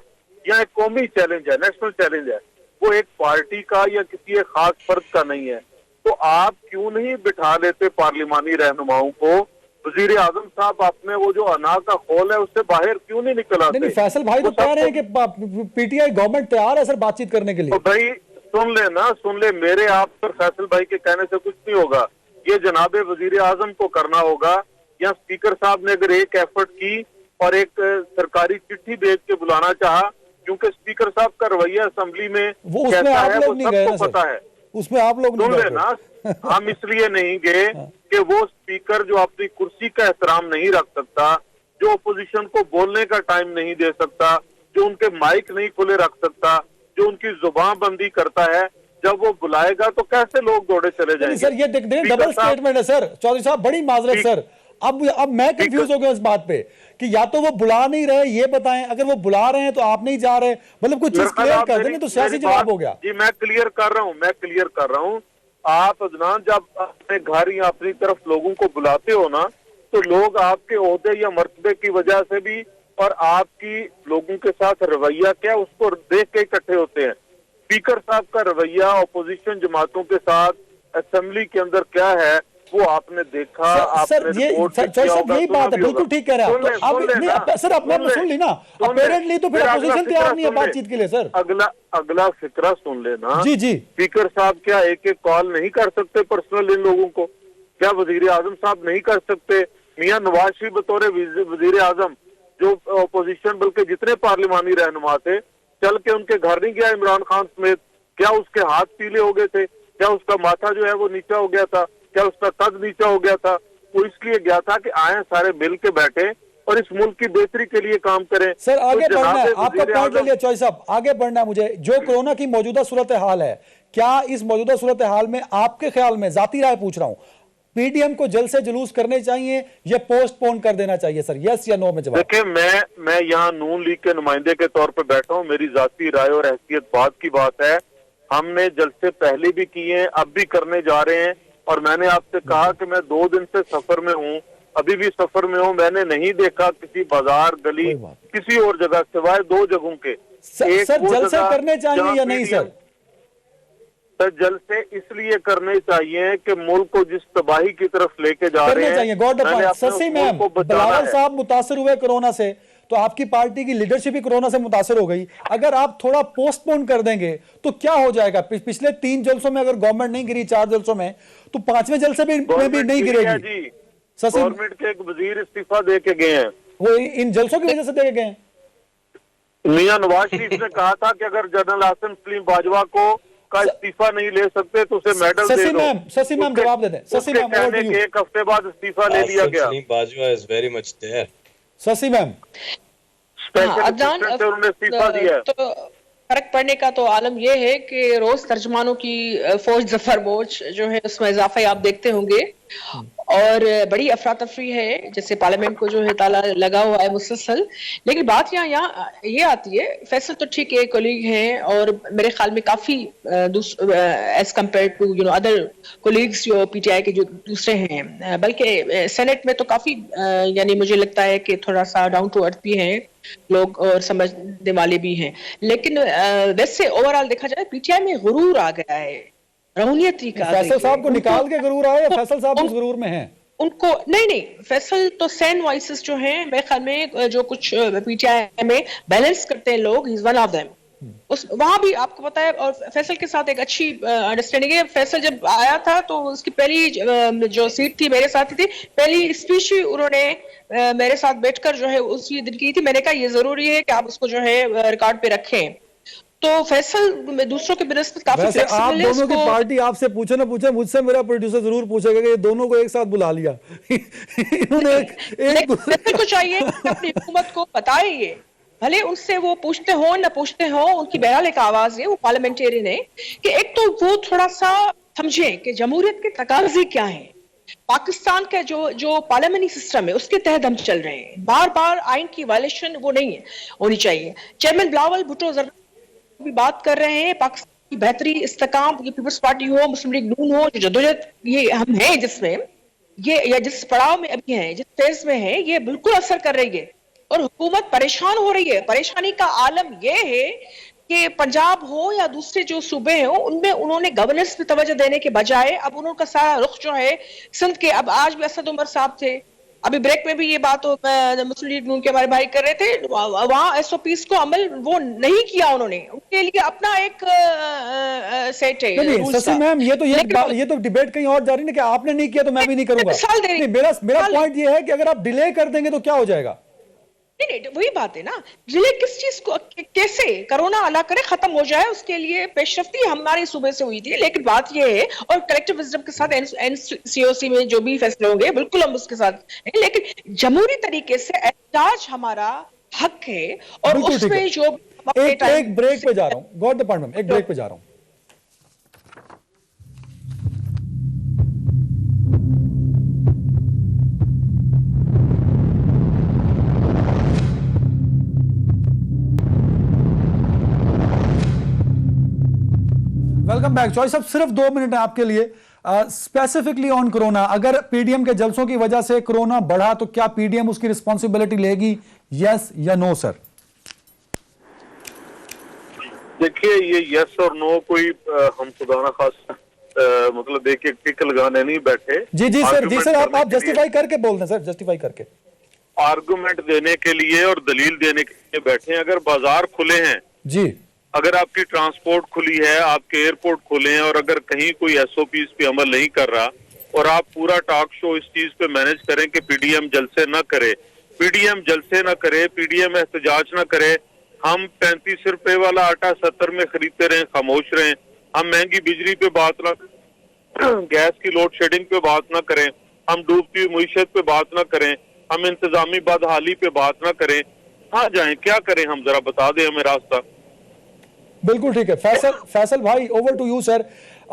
या एक कौमी चैलेंज है, नेशनल चैलेंज है, वो एक पार्टी का या किसी एक खास फर्द का नहीं है। तो आप क्यों नहीं बिठा लेते पार्लिमानी रहनुमाओं को? वजीर आजम साहब अपने वो जो अना का खोल है उससे बाहर क्यों नहीं निकल आते? नहीं, फैसल भाई तो कह रहे हैं कि पीटीआई गवर्नमेंट तैयार है सर बातचीत करने के लिए। तो भाई सुन ले ना, सुन ले, मेरे आप पर फैसल भाई के कहने से कुछ नहीं होगा। ये जनाबे वजीर आजम को करना होगा, या स्पीकर साहब ने अगर एक एफर्ट की और एक सरकारी चिट्ठी भेज के बुलाना चाहा, क्योंकि स्पीकर साहब का रवैया असेंबली में कैसा है वो सबको पता है। उसमें आप लोग सुन लेना, हम इसलिए नहीं गए कि वो स्पीकर जो अपनी कुर्सी का एहतराम नहीं रख सकता, जो अपोजिशन को बोलने का टाइम नहीं दे सकता, जो उनके माइक नहीं खुले रख सकता, जो उनकी जुबान बंदी करता है, जब वो बुलाएगा तो कैसे लोग दौड़े चले जाएंगे? सर ये डबल स्टेटमेंट है सर। चौधरी साहब बड़ी माजरत सर, अब मैं कंफ्यूज हो गया इस बात पे कि या तो वो बुला नहीं रहे ये बताएं, अगर वो बुला रहे हैं तो आप नहीं जा रहे, मतलब कुछ चीज क्लियर कर दें तो सियासी जवाब हो गया। जी मैं क्लियर कर रहा हूँ। आप अदनान जब अपने घर या अपनी तरफ लोगों को बुलाते हो ना, तो लोग आपके ओहदे या मर्तबे की वजह से भी और आपकी लोगों के साथ रवैया क्या उसको देख के इकट्ठे होते हैं। स्पीकर साहब का रवैया अपोजिशन जमातों के साथ असेंबली के अंदर क्या है वो आपने देखा। सर ये यही बात है, बिल्कुल ठीक कह रहे हैं आप। सर आपने सुन ली ना, अपेरेंटली तो फिर अपोजिशन तैयार नहीं है बातचीत के लिए। सर अगला फिक्रा सुन लेना। जी जी। स्पीकर साहब क्या एक एक कॉल नहीं कर सकते पर्सनल इन लोगों को? क्या वजीर आजम साहब नहीं कर सकते? मियां नवाज शरीफ बतौर वजीर आजम जो अपोजिशन बल्कि जितने पार्लिमानी रहनुमा थे चल के उनके घर नहीं गया इमरान खान समेत? क्या उसके हाथ पीले हो गए थे? क्या उसका माथा जो है वो नीचा हो गया था? क्या उसका कद नीचा हो गया था? वो इसलिए गया था कि आए सारे मिल के बैठे और इस मुल्क की बेहतरी के लिए काम करें। सर आगे बढ़ना है, आपका पॉइंट ले लिया चौधरी साहब, आगे बढ़ना है मुझे। जो कोरोना की मौजूदा सूरत हाल है, क्या इस मौजूदा सूरत हाल में आपके ख्याल में, जाती राय पूछ रहा हूं, पीडीएम को जल्द से जुलूस करने चाहिए या पोस्टपोन कर देना चाहिए सर? यस या नो में जवाब। देखिए, मैं यहाँ नून लीग के नुमाइंदे के तौर पर बैठा हूँ, मेरी जाती राय और हैसियत बात की बात है। हमने जलसे पहले भी किए हैं, अब भी करने जा रहे हैं, और मैंने आपसे कहा कि मैं 2 दिन से सफर में हूँ, अभी भी सफर में हूँ। मैंने नहीं देखा किसी बाजार गली किसी और जगह सिवाय 2 जगहों के। सर जलसे करने चाहिए या नहीं सर? सर जलसे इसलिए करने चाहिए कि मुल्क को जिस तबाही की तरफ लेके जा रहे हैं, चाहिए। God the point. Shashi ma'am, Bilawal साहब मुतासर हुए कोरोना से, तो आपकी पार्टी की लीडरशिप भी कोरोना से मुतासर हो गई। अगर आप थोड़ा पोस्टपोन कर देंगे तो क्या हो जाएगा? पिछले 3 जलसों में अगर गवर्नमेंट नहीं गिरी, 4 जलसों में, तो 5वें जलसे में भी नहीं गिरेगी। गवर्नमेंट के एक वजीर इस्तीफा दे के गए हैं, वो इन जलसों की वजह से दे गए हैं। मियां नवाज शरीफ ने कहा था कि अगर जनरल आसिम सलीम बाजवा को का इस्तीफा नहीं ले सकते तो उसे मेडल दे दो। शशि मैम जवाब दे दें। शशि मैम, कहने के 1 हफ्ते बाद इस्तीफा ले लिया गया। Bajwa is very much there. Shashi ma'am, उन्होंने इस्तीफा दिया। तो फर्क पड़ने का तो आलम यह है कि रोज तर्जमानों की फौज जफर बोझ जो है उसमें इजाफा आप देखते होंगे, और बड़ी अफरा तफरी है, जैसे पार्लियामेंट को जो है ताला लगा हुआ है मुसलसल। लेकिन बात यहाँ ये आती है, फैसल तो ठीक है, कोलीग हैं, और मेरे ख्याल में काफी as compare to other colleagues जो पीटीआई के जो दूसरे हैं, बल्कि सेनेट में तो काफी यानी मुझे लगता है कि थोड़ा सा डाउन टू अर्थ भी हैं लोग और समझने वाले भी हैं। लेकिन वैसे ओवरऑल देखा जाए पीटीआई में गुरूर आ गया है, रऊनियत का। फैसल साहब को निकाल के गुरूर आया या फैसल साहब उस गुरूर में हैं? उनको नहीं, फैसल तो सैन वॉइसेस जो हैं मेरे ख्याल में जो कुछ पीटीआई में बैलेंस करते हैं लोग, he is one of them. उस वहां भी आपको पता है, और फैसल के साथ एक अच्छी अंडरस्टैंडिंग है। फैसल जब आया था तो उसकी पहली जो सीट थी मेरे साथ थी, पहली स्पीच उन्होंने मेरे साथ बैठकर जो है उसी दिन की थी। मैंने कहा ये जरूरी है कि आप उसको जो है रिकॉर्ड पे रखें। तो फैसल दूसरों के बिनस्बत काफी फ्लेक्सिबल है। आप दोनों की पार्टी आपसे पूछे ना पूछे, मुझसे मेरा प्रोड्यूसर जरूर पूछेगा कि ये दोनों को एक साथ बुला लिया। इन्होंने एक को चाहिए अपनी हुकूमत को बताए, ये भले उनसे वो पूछते हो ना पूछते हो, उनकी बहरहाल एक आवाज है, वो पार्लियामेंटेरियन है, कि एक तो वो थोड़ा सा समझे कि जमहूरियत के तकाज़े क्या है। पाकिस्तान का जो पार्लियामेंट्री सिस्टम है उसके तहत हम चल रहे हैं, बार बार आइन की वायलेशन वो नहीं है होनी चाहिए। चेयरमैन बिलावल भुट्टो भी बात कर रहे हैं, पाकिस्तान की बेहतरी, इस्तेकाम, ये पीपल्स पार्टी हो, मुस्लिम लीग नून हो, जो जदोजहद ये हम हैं जिसमें ये या जिस पड़ाव में अभी हैं, जिस फेज में है, ये बिल्कुल असर कर रही है और हुकूमत परेशान हो रही है। परेशानी का आलम ये है कि पंजाब हो या दूसरे जो सूबे हो, उनमें उन्होंने गवर्नेंस पे तवज्जो देने के बजाय अब उनका सारा रुख जो है सिंध के, अब आज भी असद उमर साहब थे, अभी ब्रेक में भी ये बात मुस्लिम लीग नून के हमारे भाई कर रहे थे, वहां एसओपीस को अमल वो नहीं किया उन्होंने, उनके लिए अपना एक सेट है। शशि मैम, ये तो डिबेट कहीं और जा रही है ना कि आपने नहीं किया तो मैं भी नहीं करूंगा। मेरा पॉइंट ये है कि अगर आप डिले कर देंगे तो क्या हो जाएगा? नहीं, वही बात है ना, डिले किस चीज को, कैसे कोरोना अल्लाह करे खत्म हो जाए, उसके लिए पेशरफ्ती हमारे सूबे से हुई थी। लेकिन बात ये है, और कलेक्टिव विजडम के साथ एनसीओसी में जो भी फैसले होंगे बिल्कुल हम उसके साथ हैं, लेकिन जमहूरी तरीके से एहतजाज हमारा हक है। और उसमें जो एक ब्रेक पे जा रहा हूं, गॉट द पॉइंट मैम, एक ब्रेक पे जा रहा हूं। Welcome back. चॉइस अब सिर्फ 2 मिनट है आपके लिए। स्पेसिफिकली ऑन कोरोना, अगर पीडीएम के जलसों की वजह से कोरोना बढ़ा तो क्या पीडीएम उसकी रिस्पॉन्सिबिलिटी लेगी? यस या नो सर? देखिए, ये यस और नो कोई हम खुदाना खास मतलब देखिए टिक लगाने नहीं बैठे। जी सर आप जस्टिफाई करके बोल दें सर, जस्टिफाई करके। आर्गुमेंट देने के लिए और दलील देने के लिए बैठे। अगर बाजार खुले हैं जी, अगर आपकी ट्रांसपोर्ट खुली है, आपके एयरपोर्ट खुले हैं, और अगर कहीं कोई एसओपीज पे अमल नहीं कर रहा, और आप पूरा टॉक शो इस चीज पे मैनेज करें कि पीडीएम जलसे न करे, पीडीएम जलसे न करे, पीडीएम एहतजाज न करे, हम 35 रुपए वाला आटा 70 में खरीदते रहें, खामोश रहें, हम महंगी बिजली पे बात ना, गैस की लोड शेडिंग पे बात ना करें, हम डूबती हुई मईशत पे बात ना करें, हम इंतजामी बदहाली पे बात ना करें, कहाँ जाएं, क्या करें हम? जरा बता दें हमें रास्ता। बिल्कुल ठीक है। फैसल भाई, ओवर टू यू सर।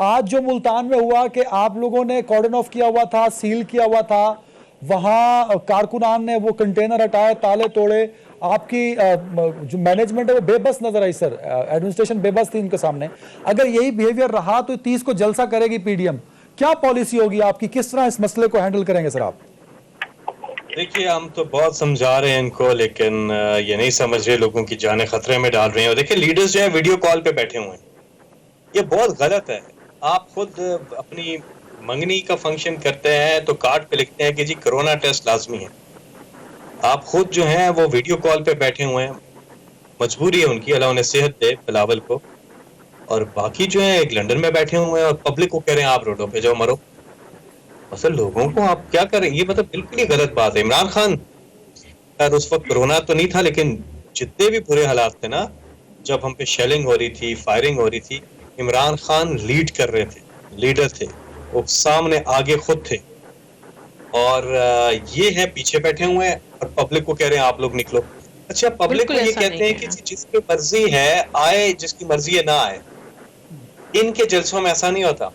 आज जो मुल्तान में हुआ कि आप लोगों ने कॉर्डन ऑफ किया हुआ था, सील किया हुआ था, वहां कारकुनान ने वो कंटेनर हटाए, ताले तोड़े, आपकी जो मैनेजमेंट है वो बेबस नजर आई सर, एडमिनिस्ट्रेशन बेबस थी उनके सामने। अगर यही बिहेवियर रहा तो 30 को जलसा करेगी पीडीएम, क्या पॉलिसी होगी आपकी, किस तरह इस मसले को हैंडल करेंगे सर आप? देखिए, हम तो बहुत समझा रहे हैं इनको, लेकिन ये नहीं समझ रहे, लोगों की जानें खतरे में डाल रहे हैं। और देखिए, लीडर्स जो है वीडियो कॉल पे बैठे हुए हैं, ये बहुत गलत है। आप खुद अपनी मंगनी का फंक्शन करते हैं तो कार्ड पे लिखते हैं कि जी कोरोना टेस्ट लाजमी है। आप खुद जो हैं वो वीडियो कॉल पे बैठे हुए हैं, मजबूरी है उनकी, अल्लाह उन्हें सेहत दे बिलावल को। और बाकी जो है एक लंदन में बैठे हुए हैं और पब्लिक को कह रहे हैं आप रोडों पे जाओ मरो। असल लोगों को आप क्या करें, ये मतलब बिल्कुल ही गलत बात है। इमरान खान यार उस वक्त कोरोना तो नहीं था, लेकिन जितने भी बुरे हालात थे ना, जब हम पे शेलिंग हो रही थी, फायरिंग हो रही थी, इमरान खान लीड कर रहे थे, लीडर थे, वो सामने आगे खुद थे। और ये है पीछे बैठे हुए हैं और पब्लिक को कह रहे हैं आप लोग निकलो। अच्छा, पब्लिक को ये कहते हैं कि जिसकी मर्जी है आए, जिसकी मर्जी है ना आए। इनके जलसों में ऐसा नहीं होता,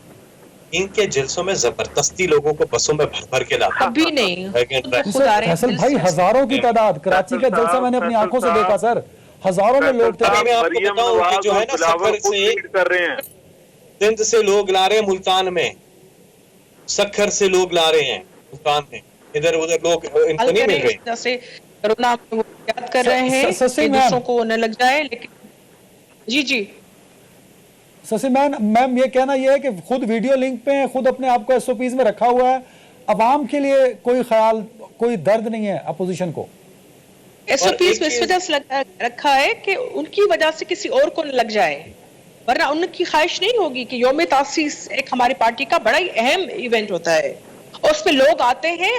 इनके जलसों में जबरदस्ती लोगों को बसों में भर भर के लाते। अभी नहीं, फैसल भाई, हजारों की तादाद, कराची का जलसा मैंने अपनी आंखों से देखा सर, हजारों में लोग थे। मैं आपको बताऊं कि जो है ना, सखर से कर रहे हैं, सिंध से लोग ला रहे हैं मुल्तान में, सखर से लोग ला रहे हैं मुल्तान में, इधर उधर लोग इनको नहीं मिल रहे। जैसे कोरोना याद कर रहे हैं कि दूसरों को न लग जाए, लेकिन जी जी शशि मैम ये कहना ये है कि खुद वीडियो लिंक पे है, खुद अपने आप को एसओपीज में रखा हुआ है, अवाम के लिए कोई ख्याल, कोई दर्द नहीं है अपोजिशन को। एसओपीज में इस वजह से रखा है कि उनकी वजह से किसी और को न लग जाए, वरना उनकी ख्वाहिश नहीं होगी कि यौम तासीस एक हमारी पार्टी का बड़ा ही अहम इवेंट होता है और उसमें लोग आते हैं,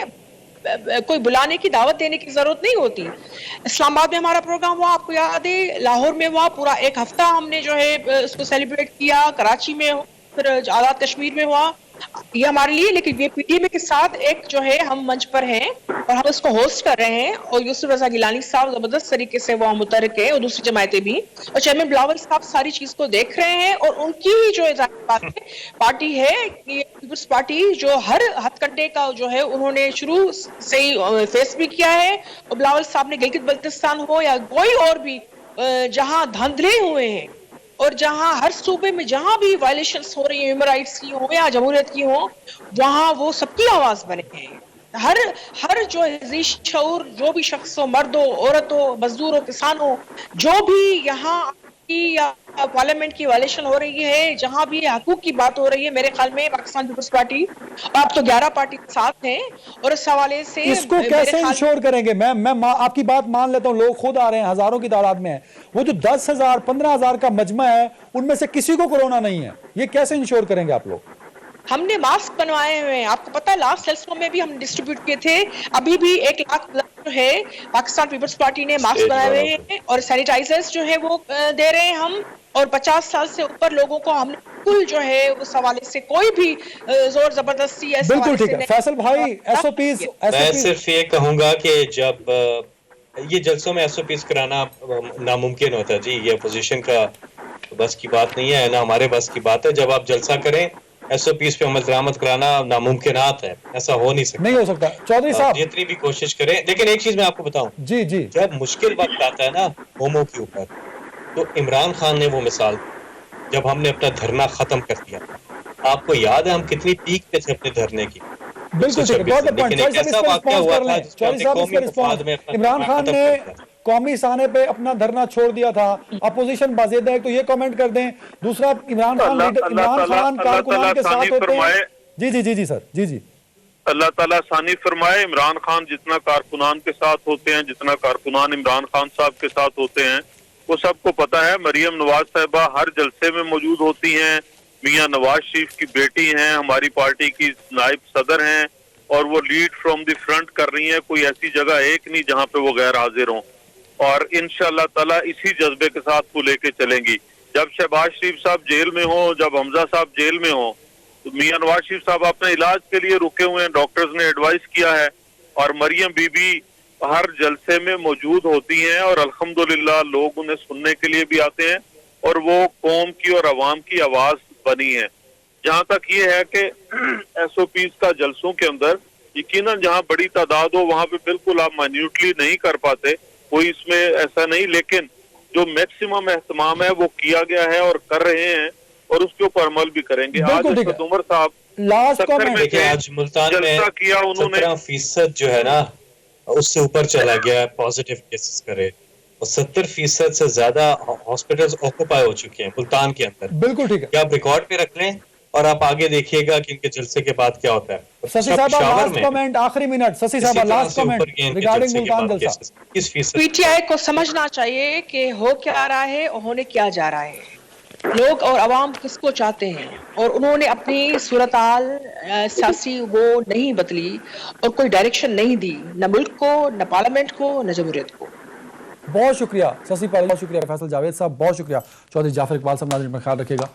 कोई बुलाने की, दावत देने की जरूरत नहीं होती। इस्लामाबाद में हमारा प्रोग्राम हुआ, आपको याद है, लाहौर में हुआ, पूरा एक हफ्ता हमने जो है उसको सेलिब्रेट किया, कराची में, फिर आजाद कश्मीर में हुआ, ये हमारे लिए। लेकिन ये पीटीएम के साथ एक जो है हम मंच पर हैं और हम उसको होस्ट कर रहे हैं और यूसुफ रजा गिलानी साहब जबरदस्त तरीके से वो मुतरक है और दूसरी जमायतें भी, और चेयरमैन बिलावल साहब सारी चीज को देख रहे हैं। और उनकी ही जो पार्टी है, ये पीपल्स पार्टी, जो हर हथकंडे का जो है उन्होंने शुरू से ही फेस भी किया है। और बिलावल साहब ने गिलगित बल्तिस्तान हो या कोई और भी जहां धांधले हुए हैं और जहां हर सूबे में जहां भी वायलेशंस हो रही है, ह्यूमन राइट्स की हो या जमहूरियत की हो, वहां वो सबकी आवाज बने हैं। हर जो अजीज शऊर, जो भी शख्स हो, मर्द हो, औरत हो, मजदूर हो, किसान हो, जो भी यहाँ या पार्लियामेंट की वायलेशन हो रही है, जहां भी हकूक की बात हो रही है, मेरे ख्याल में पाकिस्तान पीपल्स पार्टी, आप तो 11 पार्टी के साथ हैं और इस हवाले से इसको कैसे इंश्योर करेंगे? मैं आपकी बात मान लेता हूँ, लोग खुद आ रहे हैं, हजारों की तादाद में है, वो जो 10,000 15,000 का मजमा है उनमें से किसी को कोरोना नहीं है, ये कैसे इंश्योर करेंगे आप लोग? हमने मास्क बनवाए हुए हैं, आपको पता है लास्ट सेल्सो में भी हम डिस्ट्रीब्यूट किए थे, अभी भी 1 लाख जो है पाकिस्तान पीपल्स पार्टी ने मास्क बनाए हुए हैं और सैनिटाइजर्स जो है वो दे रहे हैं हम। और 50 साल से ऊपर लोगों को हमने बिल्कुल जो है उस हवाले से कोई भी जोर जबरदस्ती ऐसे बिल्कुल ठीक है। फैसल भाई, एसओपीज मैं सिर्फ ये कहूंगा कि जब ये जलसों में एसओपीज कराना नामुमकिन होता है जी, ये अपोजिशन का बस की बात नहीं है ना, हमारे बस की बात है। जब आप जलसा करें, एसओपीज पे अमल दरामद कराना नामुमकिनात है, ऐसा हो नहीं सकता, नहीं हो सकता। चौधरी साहब जितनी भी कोशिश करें, लेकिन एक चीज मैं आपको बताऊं, जी जी, जब मुश्किल वक्त आता है ना होमो के ऊपर, तो इमरान खान ने वो मिसाल, जब हमने अपना धरना खत्म कर दिया, आपको याद है हम कितनी पीक पे थे अपने धरने की। बिल्कुल ठीक है, got the point. Imran Khan ने कौमी साने पे अपना धरना छोड़ दिया था, अपोजिशन बाज़ेदा है, तो ये कमेंट कर दें। दूसरा, इमरान खान कारकुनान के साथ होते हैं। जी जी जी जी सर, जी जी, अल्लाह ताला सानी फरमाए। इमरान खान जितना कारकुनान के साथ होते हैं, जितना कारकुनान इमरान खान साहब के साथ होते हैं, वो सबको पता है। मरियम नवाज साहिबा हर जलसे में मौजूद होती हैं, मियां नवाज शरीफ की बेटी हैं, हमारी पार्टी की नायब सदर हैं और वो लीड फ्रॉम द फ्रंट कर रही हैं। कोई ऐसी जगह एक नहीं जहां पे वो गैर हाजिर हों और इंशाअल्लाह ताला इसी जज्बे के साथ वो लेके चलेंगी। जब शहबाज शरीफ साहब जेल में हो, जब हमजा साहब जेल में हो, तो मियां नवाज शरीफ साहब अपने इलाज के लिए रुके हुए हैं, डॉक्टर्स ने एडवाइस किया है और मरियम बीबी हर जलसे में मौजूद होती हैं और अल्हम्दुलिल्लाह लोग उन्हें सुनने के लिए भी आते हैं और वो कौम की और अवाम की आवाज बनी है। जहां तक ये है कि एसओपीज का जलसों के अंदर यकीनन जहां बड़ी तादाद हो वहां पे बिल्कुल आप माइन्यूटली नहीं कर पाते, कोई इसमें ऐसा नहीं, लेकिन जो मैक्सिमम एहतमाम है वो किया गया है और कर रहे हैं और उसके ऊपर अमल भी करेंगे। आज बिल्कुल ठीक है। असद उमर साहब लास्ट 70 कमेंट। में देखिए थे, आज मुल्तान में जलसा किया उन्होंने। 17% जो है ना उससे ऊपर चला गया है पॉजिटिव केसेस करे, और 70% से ज्यादा हॉस्पिटल्स ऑक्यूपाई हो चुके हैं मुल्तान के अंदर। बिल्कुल ठीक है। क्या आप रिकॉर्ड पे रख लें और आप आगे देखिएगा कि इनके जलसे के बाद क्या होता है। शशि साहब पेशावर लास्ट में कमेंट, आखिरी मिनट, शशि इसी साहब तरह लास्ट से ऊपर कमेंट गए इनके रिगार्डिंग जलसे के मुल्तान बाद जलसा। केसेस। किस फीसद? पीटीआई को समझना चाहिए कि हो क्या रहा है और होने क्या जा रहा है, लोग और अवाम किसको चाहते हैं, और उन्होंने अपनी सूरताल सियासी वो नहीं बदली और कोई डायरेक्शन नहीं दी, न मुल्क को, न पार्लियामेंट को, न जमहूरियत को। बहुत शुक्रिया शशि पायलट, बहुत शुक्रिया फैसल जावेद साहब, बहुत शुक्रिया चौधरी जाफर इकबाल साहब। नाज़रीन अपना ख्याल रखिएगा।